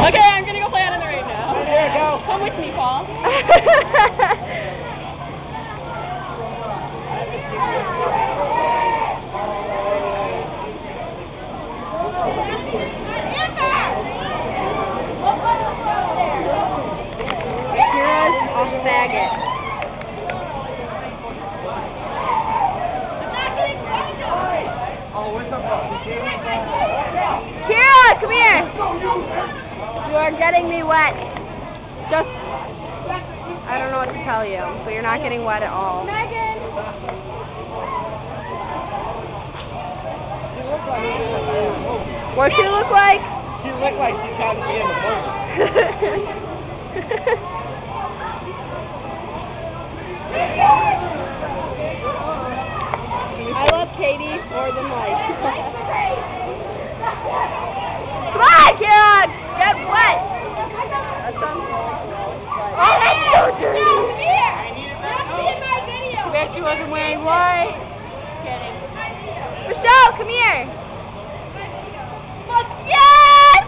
Okay, I'm gonna go play out in the rain now. Here, go. Come with me, Paul. Kira's a faggot. Oh, what's up? Kira, come here. You are getting me wet. Just, I don't know what to tell you, but you're not getting wet at all. Megan! What she look like? She looked like she tried to be in the boat. I love Katie more than life. Come on, Kira! Get wet! That sounds oh, that's so dirty! Bet she wasn't wearing white. Kidding. Michelle, come here! Yes!